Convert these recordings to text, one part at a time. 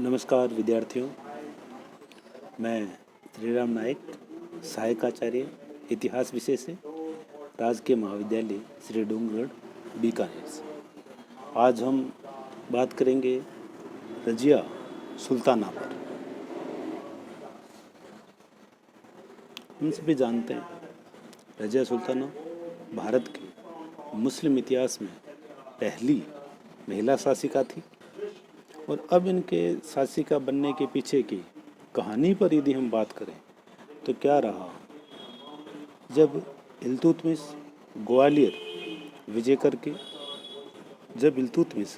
नमस्कार विद्यार्थियों, मैं श्रीराम नायक, सहायक आचार्य इतिहास विषय से राजकीय महाविद्यालय श्री डूंगरगढ़ बीकानेर से। आज हम बात करेंगे रजिया सुल्ताना पर। हम सभी जानते हैं रजिया सुल्ताना भारत के मुस्लिम इतिहास में पहली महिला शासिका थी। और अब इनके शासिका बनने के पीछे की कहानी पर यदि हम बात करें तो क्या रहा। जब इल्तुतमिश ग्वालियर विजय करके जब इल्तुतमिश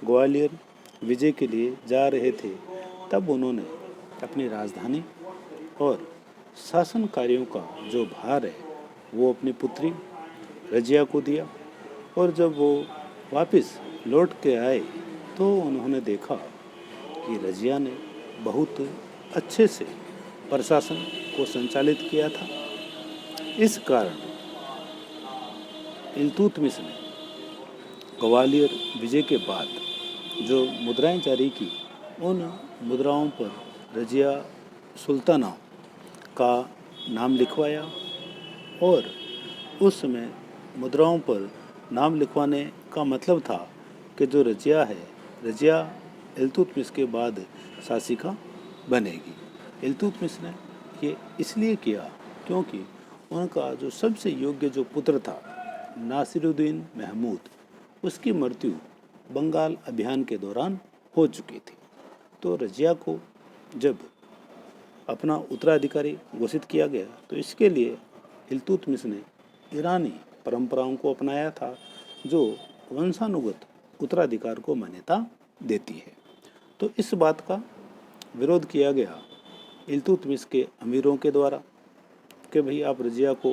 ग्वालियर विजय के लिए जा रहे थे, तब उन्होंने अपनी राजधानी और शासन कार्यों का जो भार है वो अपनी पुत्री रजिया को दिया। और जब वो वापस लौट के आए तो उन्होंने देखा कि रजिया ने बहुत अच्छे से प्रशासन को संचालित किया था। इस कारण इल्तुतमिश ने ग्वालियर विजय के बाद जो मुद्राएं जारी की, उन मुद्राओं पर रजिया सुल्ताना का नाम लिखवाया। और उस समय मुद्राओं पर नाम लिखवाने का मतलब था कि जो रजिया इल्तुतमिश के बाद शासिका बनेगी। इल्तुतमिश ने ये इसलिए किया क्योंकि उनका जो सबसे योग्य जो पुत्र था नासिरुद्दीन महमूद, उसकी मृत्यु बंगाल अभियान के दौरान हो चुकी थी। तो रजिया को जब अपना उत्तराधिकारी घोषित किया गया तो इसके लिए इल्तुतमिश ने ईरानी परंपराओं को अपनाया था, जो वंशानुगत उत्तराधिकार को मान्यता देती है। तो इस बात का विरोध किया गया इल्तुतमिश के अमीरों के द्वारा कि भाई आप रजिया को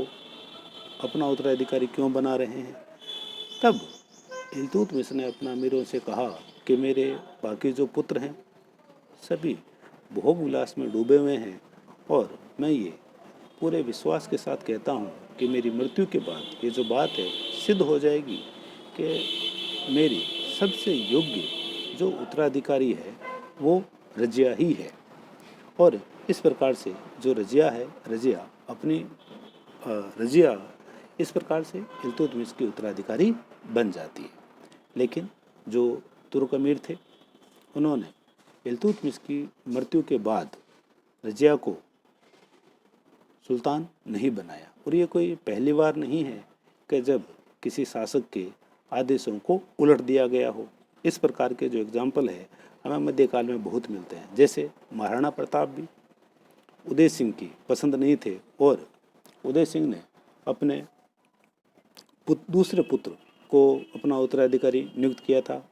अपना उत्तराधिकारी क्यों बना रहे हैं। तब इल्तुतमिश ने अपना अमीरों से कहा कि मेरे बाकी जो पुत्र हैं सभी भोग विलास में डूबे हुए हैं, और मैं ये पूरे विश्वास के साथ कहता हूँ कि मेरी मृत्यु के बाद ये जो बात है सिद्ध हो जाएगी कि मेरी सबसे योग्य जो उत्तराधिकारी है वो रजिया ही है। और इस प्रकार से जो रजिया इस प्रकार से इल्तुतमिश की उत्तराधिकारी बन जाती है। लेकिन जो तुर्क अमीर थे, उन्होंने इल्तुतमिश की मृत्यु के बाद रजिया को सुल्तान नहीं बनाया। और ये कोई पहली बार नहीं है कि जब किसी शासक के आदेशों को उलट दिया गया हो। इस प्रकार के जो एग्जाम्पल है हमें मध्यकाल में बहुत मिलते हैं। जैसे महाराणा प्रताप भी उदय सिंह की पसंद नहीं थे और उदय सिंह ने अपने दूसरे पुत्र को अपना उत्तराधिकारी नियुक्त किया था,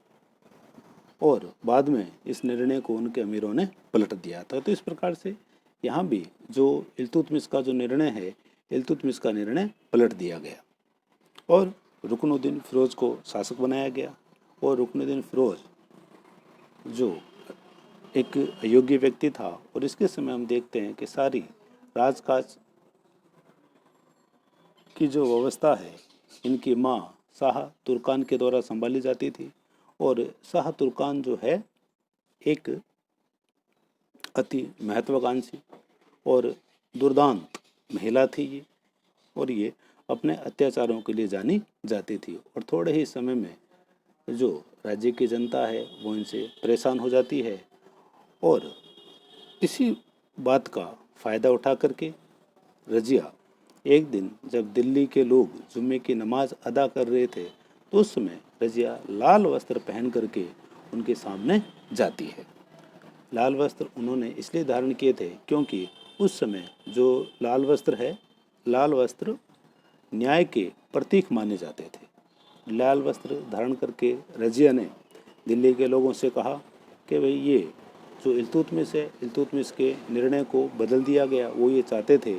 और बाद में इस निर्णय को उनके अमीरों ने पलट दिया था। तो इस प्रकार से यहाँ भी जो इल्तुतमिश का जो निर्णय है, इल्तुतमिश का निर्णय पलट दिया गया और रुकनुद्दीन फिरोज को शासक बनाया गया। और रुकनुद्दीन फिरोज जो एक अयोग्य व्यक्ति था, और इसके समय हम देखते हैं कि सारी राजकाज की जो व्यवस्था है इनकी माँ शाह तुर्कान के द्वारा संभाली जाती थी। और शाह तुर्कान जो है एक अति महत्वाकांक्षी और दुर्दांत महिला थी ये, और ये अपने अत्याचारों के लिए जानी जाती थी। और थोड़े ही समय में जो राज्य की जनता है वो इनसे परेशान हो जाती है। और इसी बात का फ़ायदा उठा करके रजिया एक दिन जब दिल्ली के लोग जुम्मे की नमाज अदा कर रहे थे, तो उस समय रजिया लाल वस्त्र पहन करके उनके सामने जाती है। लाल वस्त्र उन्होंने इसलिए धारण किए थे क्योंकि उस समय जो लाल वस्त्र न्याय के प्रतीक माने जाते थे। लाल वस्त्र धारण करके रजिया ने दिल्ली के लोगों से कहा कि भाई ये जो इल्तुतमिश है, इल्तुतमिश के निर्णय को बदल दिया गया। वो ये चाहते थे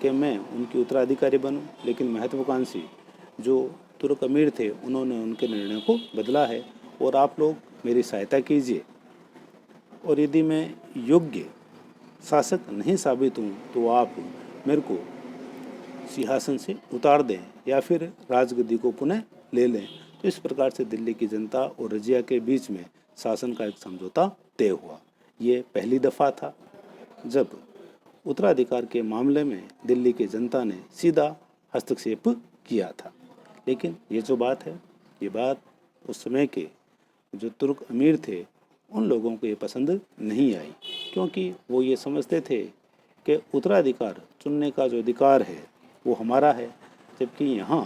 कि मैं उनकी उत्तराधिकारी बनूं, लेकिन महत्वाकांक्षी जो तुर्क अमीर थे उन्होंने उनके निर्णय को बदला है, और आप लोग मेरी सहायता कीजिए। और यदि मैं योग्य शासक नहीं साबित हूँ तो आप मेरे को सिंहासन से उतार दें या फिर राजगद्दी को पुनः ले लें। तो इस प्रकार से दिल्ली की जनता और रजिया के बीच में शासन का एक समझौता तय हुआ। ये पहली दफ़ा था जब उत्तराधिकार के मामले में दिल्ली की जनता ने सीधा हस्तक्षेप किया था। लेकिन ये जो बात है, ये बात उस समय के जो तुर्क अमीर थे उन लोगों को ये पसंद नहीं आई, क्योंकि वो ये समझते थे कि उत्तराधिकार चुनने का जो अधिकार है वो हमारा है, जबकि यहाँ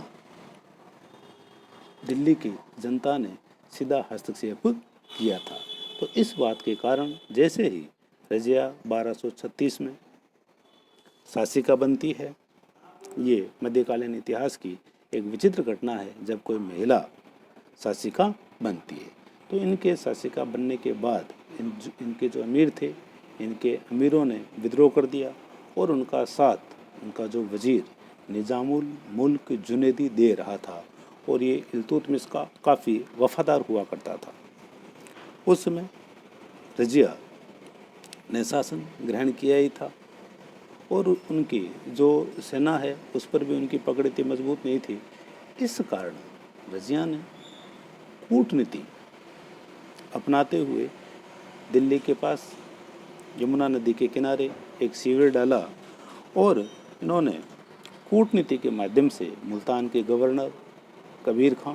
दिल्ली की जनता ने सीधा हस्तक्षेप किया था। तो इस बात के कारण जैसे ही रजिया 1236 में शासिका बनती है, ये मध्यकालीन इतिहास की एक विचित्र घटना है जब कोई महिला शासिका बनती है। तो इनके शासिका बनने के बाद इनके जो अमीर थे, इनके अमीरों ने विद्रोह कर दिया और उनका साथ उनका जो वजीर निजामुल मुल्क जुनैदी दे रहा था, और ये इल्तुतमिश का काफ़ी वफादार हुआ करता था। उस समय रजिया ने शासन ग्रहण किया ही था और उनकी जो सेना है उस पर भी उनकी पकड़ इतनी मजबूत नहीं थी। इस कारण रजिया ने कूटनीति अपनाते हुए दिल्ली के पास यमुना नदी के किनारे एक शिविर डाला और इन्होंने कूटनीति के माध्यम से मुल्तान के गवर्नर कबीर खां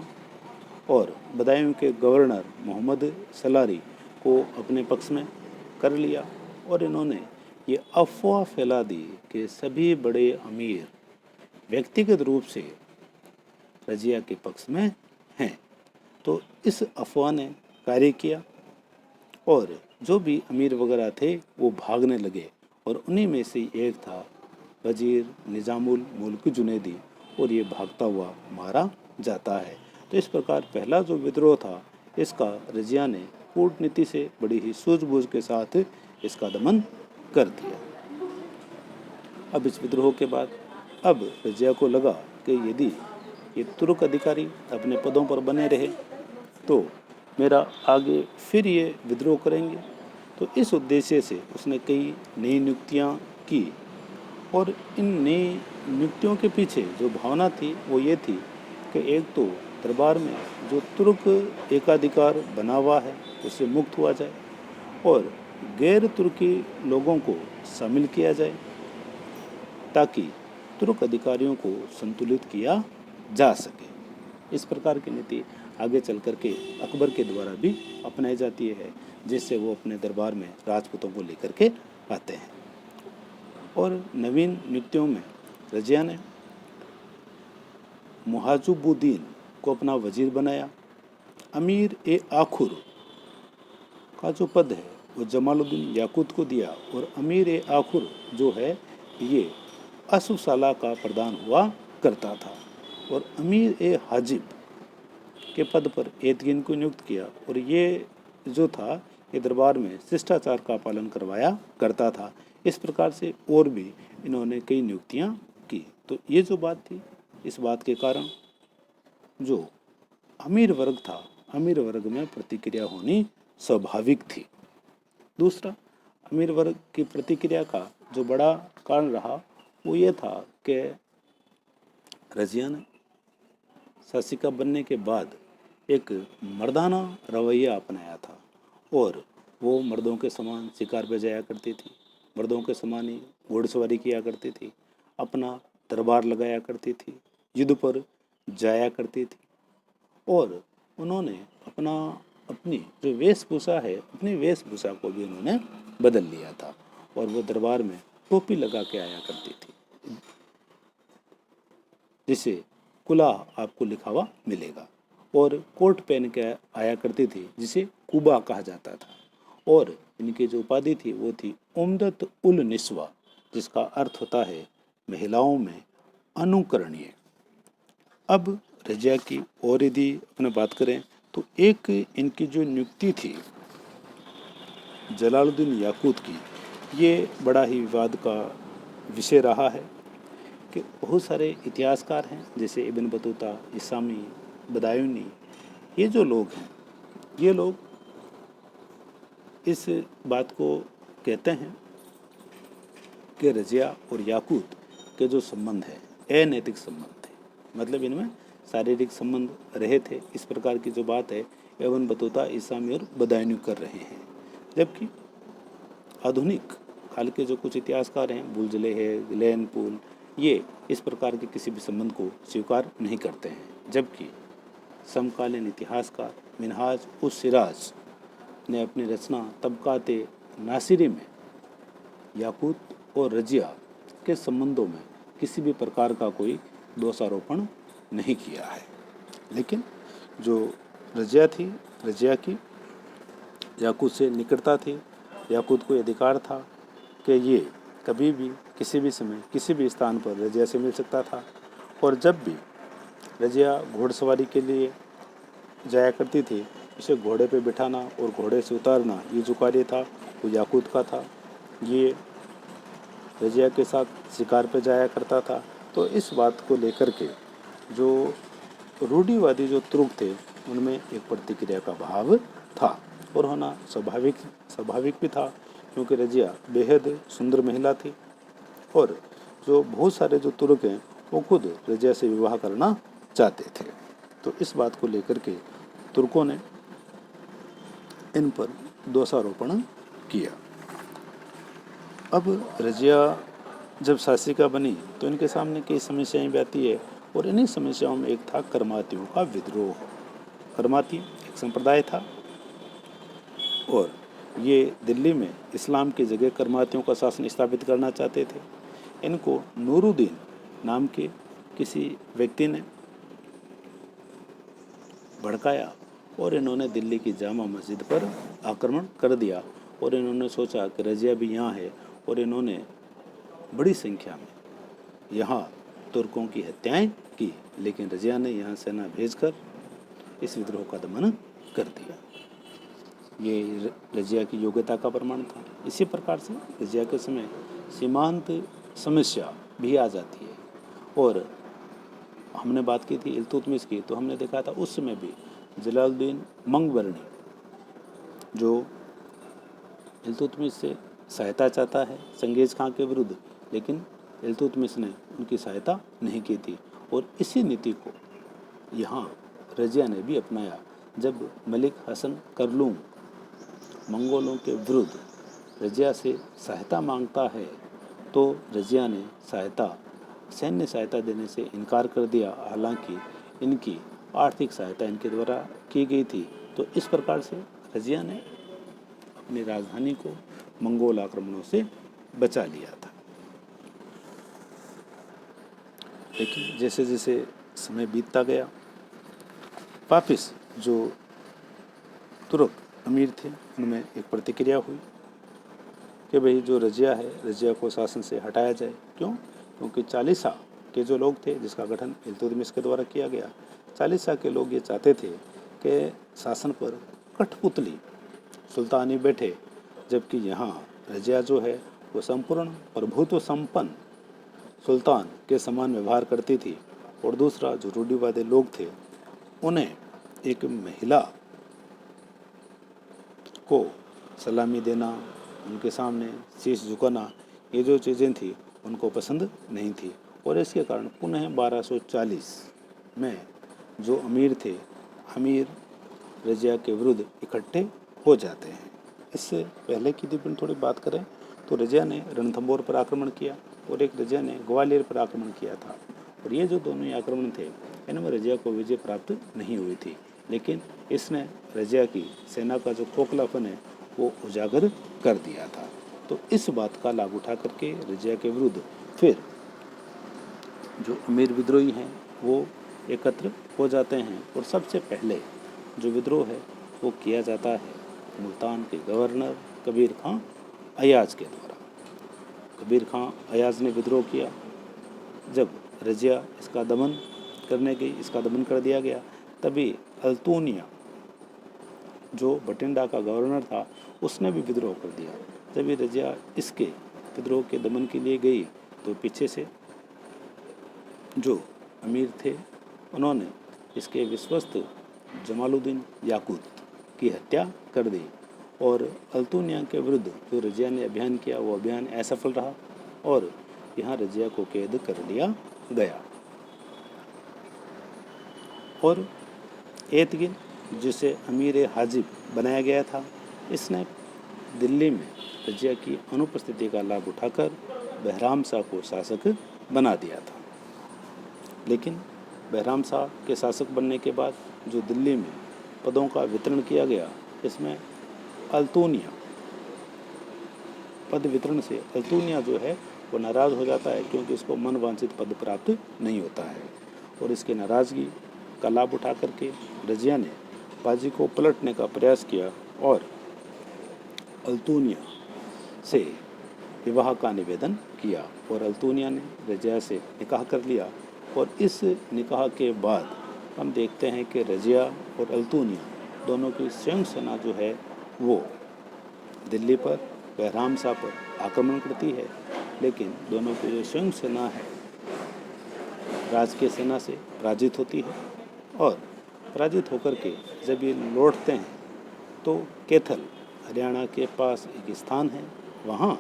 और बदायूं के गवर्नर मोहम्मद सलारी को अपने पक्ष में कर लिया, और इन्होंने ये अफवाह फैला दी कि सभी बड़े अमीर व्यक्तिगत रूप से रजिया के पक्ष में हैं। तो इस अफवाह ने कार्य किया और जो भी अमीर वगैरह थे वो भागने लगे, और उन्हीं में से एक था वजीर निजामुल मुल्क जुनैदी, और ये भागता हुआ मारा जाता है। तो इस प्रकार पहला जो विद्रोह था इसका रजिया ने कूटनीति से बड़ी ही सूझबूझ के साथ इसका दमन कर दिया। अब इस विद्रोह के बाद अब रजिया को लगा कि यदि ये तुर्क अधिकारी अपने पदों पर बने रहे तो मेरा आगे फिर ये विद्रोह करेंगे। तो इस उद्देश्य से उसने कई नई नियुक्तियां की, और इन नई नियुक्तियों के पीछे जो भावना थी वो ये थी कि एक तो दरबार में जो तुर्क एकाधिकार बना हुआ है उससे मुक्त हुआ जाए और गैर तुर्की लोगों को शामिल किया जाए ताकि तुर्क अधिकारियों को संतुलित किया जा सके। इस प्रकार की नीति आगे चल कर के अकबर के द्वारा भी अपनाई जाती है, जिससे वो अपने दरबार में राजपूतों को लेकर के आते हैं। और नवीन नियुक्तियों में रजिया ने मुहाजुबुद्दीन को अपना वजीर बनाया। अमीर ए आखुर का जो पद है वो जमालुद्दीन याकूत को दिया, और अमीर ए आखुर जो है ये असुसाला का प्रदान हुआ करता था, और अमीर ए हाजिब के पद पर एतगिन को नियुक्त किया, और ये जो था ये दरबार में शिष्टाचार का पालन करवाया करता था। इस प्रकार से और भी इन्होंने कई नियुक्तियां की। तो ये जो बात थी, इस बात के कारण जो अमीर वर्ग था, अमीर वर्ग में प्रतिक्रिया होनी स्वाभाविक थी। दूसरा, अमीर वर्ग की प्रतिक्रिया का जो बड़ा कारण रहा वो ये था कि रजिया ने शासिका बनने के बाद एक मर्दाना रवैया अपनाया था, और वो मर्दों के समान शिकार पे जाया करती थी, मर्दों के समान ही घोड़सवारी किया करती थी, अपना दरबार लगाया करती थी, युद्ध पर जाया करती थी, और उन्होंने अपनी जो वेशभूषा है अपनी वेशभूषा को भी उन्होंने बदल लिया था, और वो दरबार में टोपी लगा के आया करती थी जिससे कुलाह आपको लिखा हुआ मिलेगा, और कोट पहन के आया करती थी जिसे कुबा कहा जाता था, और इनकी जो उपाधि थी वो थी उम्दत उल निस्वा, जिसका अर्थ होता है महिलाओं में अनुकरणीय। अब रजिया की और यदि अपने बात करें तो एक इनकी जो नियुक्ति थी जलालुद्दीन याकूत की, ये बड़ा ही विवाद का विषय रहा है कि बहुत सारे इतिहासकार हैं जैसे इब्न बतूता, इसामी, बदायूनी, ये जो लोग हैं ये लोग इस बात को कहते हैं कि रजिया और याकूत के जो संबंध है अनैतिक संबंध थे, मतलब इनमें शारीरिक संबंध रहे थे। इस प्रकार की जो बात है इब्न बतूता, इसामी और बदायूनी कर रहे हैं, जबकि आधुनिक काल के जो कुछ इतिहासकार हैं, बुलजले है, लेन पुल, ये इस प्रकार के किसी भी संबंध को स्वीकार नहीं करते हैं, जबकि समकालीन इतिहासकार मिनहाज उस सिराज ने अपनी रचना तबकाते नासिरी में याकूत और रजिया के संबंधों में किसी भी प्रकार का कोई दोषारोपण नहीं किया है। लेकिन जो रजिया की याकूत से निकटता थी, याकूत को अधिकार था कि ये कभी भी किसी भी समय किसी भी स्थान पर रजिया से मिल सकता था, और जब भी रजिया घोड़सवारी के लिए जाया करती थी, उसे घोड़े पे बिठाना और घोड़े से उतारना, ये जो कार्य था वो याकूत का था। ये रजिया के साथ शिकार पे जाया करता था। तो इस बात को लेकर के जो रूढ़िवादी जो तुर्क थे, उनमें एक प्रतिक्रिया का भाव था, और होना स्वाभाविक भी था, क्योंकि रजिया बेहद सुंदर महिला थी, और जो बहुत सारे जो तुर्क हैं वो खुद रजिया से विवाह करना चाहते थे। तो इस बात को लेकर के तुर्कों ने इन पर दोषारोपण किया। अब रजिया जब शासिका बनी तो इनके सामने कई समस्याएं भी आती है, और इन्हीं समस्याओं में एक था करमातियों का विद्रोह। करमाती एक संप्रदाय था, और ये दिल्ली में इस्लाम की जगह करमातियों का शासन स्थापित करना चाहते थे। इनको नूरुद्दीन नाम के किसी व्यक्ति ने भड़काया, और इन्होंने दिल्ली की जामा मस्जिद पर आक्रमण कर दिया, और इन्होंने सोचा कि रजिया भी यहाँ है, और इन्होंने बड़ी संख्या में यहाँ तुर्कों की हत्याएं की। लेकिन रजिया ने यहाँ सेना भेजकर इस विद्रोह का दमन कर दिया। ये रजिया की योग्यता का प्रमाण था। इसी प्रकार से रजिया के समय सीमांत समस्या भी आ जाती है, और हमने बात की थी इल्तुतमिश की, तो हमने देखा था उस समय भी जलालुद्दीन मंगबरनी जो इल्तुतमिश से सहायता चाहता है चंगेज़ खां के विरुद्ध, लेकिन इल्तुतमिश ने उनकी सहायता नहीं की थी। और इसी नीति को यहाँ रजिया ने भी अपनाया। जब मलिक हसन करलूम मंगोलों के विरुद्ध रजिया से सहायता मांगता है, तो रजिया ने सैन्य सहायता देने से इनकार कर दिया, हालांकि इनकी आर्थिक सहायता इनके द्वारा की गई थी। तो इस प्रकार से रजिया ने अपनी राजधानी को मंगोल आक्रमणों से बचा लिया था। लेकिन जैसे जैसे समय बीतता गया, वापिस जो तुर्क अमीर थे उनमें एक प्रतिक्रिया हुई कि भाई जो रजिया है, रजिया को शासन से हटाया जाए। क्यों? क्योंकि चालीसा के जो लोग थे, जिसका गठन इल्तुतमिश के द्वारा किया गया, चालीसा के लोग ये चाहते थे कि शासन पर कठपुतली सुल्तानी बैठे, जबकि यहाँ रजिया जो है वो संपूर्ण प्रभुत्व संपन्न सुल्तान के समान व्यवहार करती थी। और दूसरा, जो रूढ़िवादी लोग थे, उन्हें एक महिला को सलामी देना, उनके सामने शीश झुकाना, ये जो चीज़ें थी उनको पसंद नहीं थी। और इसके कारण पुनः 1240 में जो अमीर थे, अमीर रजिया के विरुद्ध इकट्ठे हो जाते हैं। इससे पहले की यदि थोड़ी बात करें तो रजिया ने रणथंभौर पर आक्रमण किया, और एक रजिया ने ग्वालियर पर आक्रमण किया था। और ये जो दोनों ही आक्रमण थे, इनमें रजिया को विजय प्राप्त नहीं हुई थी, लेकिन इसने रजिया की सेना का जो खोखलापन है वो उजागर कर दिया था। तो इस बात का लाभ उठा करके रजिया के विरुद्ध फिर जो अमीर विद्रोही हैं वो एकत्र हो जाते हैं, और सबसे पहले जो विद्रोह है वो किया जाता है मुल्तान के गवर्नर कबीर खां अयाज के द्वारा। कबीर खां अयाज ने विद्रोह किया। जब रजिया इसका दमन करने गई, इसका दमन कर दिया गया, तभी अल्तूनिया जो बठिंडा का गवर्नर था उसने भी विद्रोह कर दिया। जब ये रजिया इसके विद्रोह के दमन के लिए गई तो पीछे से जो अमीर थे उन्होंने इसके विश्वस्त जमालुद्दीन याकूत की हत्या कर दी, और अल्तूनिया के विरुद्ध जो रजिया ने अभियान किया वो अभियान असफल रहा, और यहाँ रजिया को कैद कर लिया गया। और एतगिन, जिसे अमीर हाजिब बनाया गया था, इसने दिल्ली में रजिया की अनुपस्थिति का लाभ उठाकर बहराम शाह को शासक बना दिया था। लेकिन बहराम शाह के शासक बनने के बाद जो दिल्ली में पदों का वितरण किया गया, इसमें अल्तूनिया पद वितरण से अल्तूनिया जो है वो नाराज़ हो जाता है, क्योंकि उसको मनवांछित पद प्राप्त नहीं होता है। और इसकी नाराज़गी का लाभ उठा करके रजिया ने बाजी को पलटने का प्रयास किया और अल्तूनिया से विवाह का निवेदन किया और अल्तूनिया ने रजिया से निकाह कर लिया। और इस निकाह के बाद हम देखते हैं कि रजिया और अल्तूनिया दोनों की संयुक्त सेना जो है वो दिल्ली पर बहराम शाह पर आक्रमण करती है। लेकिन दोनों की जो संयुक्त सेना है राजकीय सेना से पराजित होती है और पराजित होकर के जब ये लौटते हैं तो कैथल हरियाणा के पास एक स्थान है, वहाँ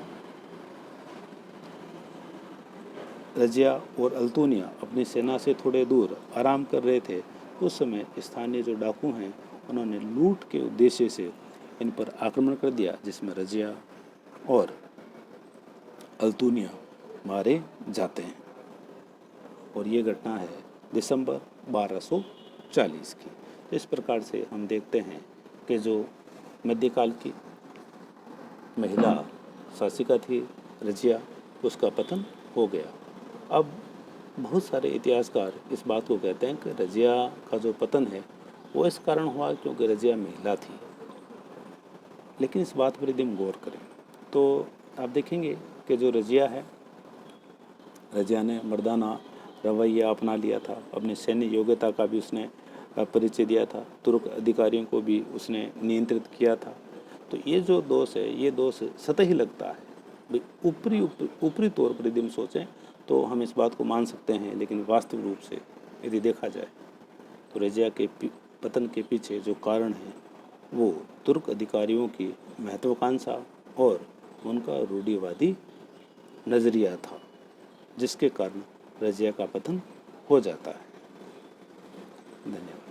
रजिया और अल्तूनिया अपनी सेना से थोड़े दूर आराम कर रहे थे। उस समय स्थानीय जो डाकू हैं उन्होंने लूट के उद्देश्य से इन पर आक्रमण कर दिया, जिसमें रजिया और अल्तूनिया मारे जाते हैं। और ये घटना है दिसंबर 1240 की। इस प्रकार से हम देखते हैं कि जो मध्यकाल की महिला शासिका थी रजिया, उसका पतन हो गया। अब बहुत सारे इतिहासकार इस बात को कहते हैं कि रजिया का जो पतन है वो इस कारण हुआ क्योंकि रजिया महिला थी। लेकिन इस बात पर यदि हम गौर करें तो आप देखेंगे कि जो रजिया है, रजिया ने मर्दाना रवैया अपना लिया था, अपनी सैन्य योग्यता का भी उसने परिचय दिया था, तुर्क अधिकारियों को भी उसने नियंत्रित किया था। तो ये जो दोष है ये दोष सतही लगता है। भाई ऊपरी तौर पर यदि हम सोचें तो हम इस बात को मान सकते हैं, लेकिन वास्तविक रूप से यदि देखा जाए तो रजिया के पतन के पीछे जो कारण है वो तुर्क अधिकारियों की महत्वाकांक्षा और उनका रूढ़िवादी नज़रिया था, जिसके कारण रजिया का पतन हो जाता है। धन्यवाद।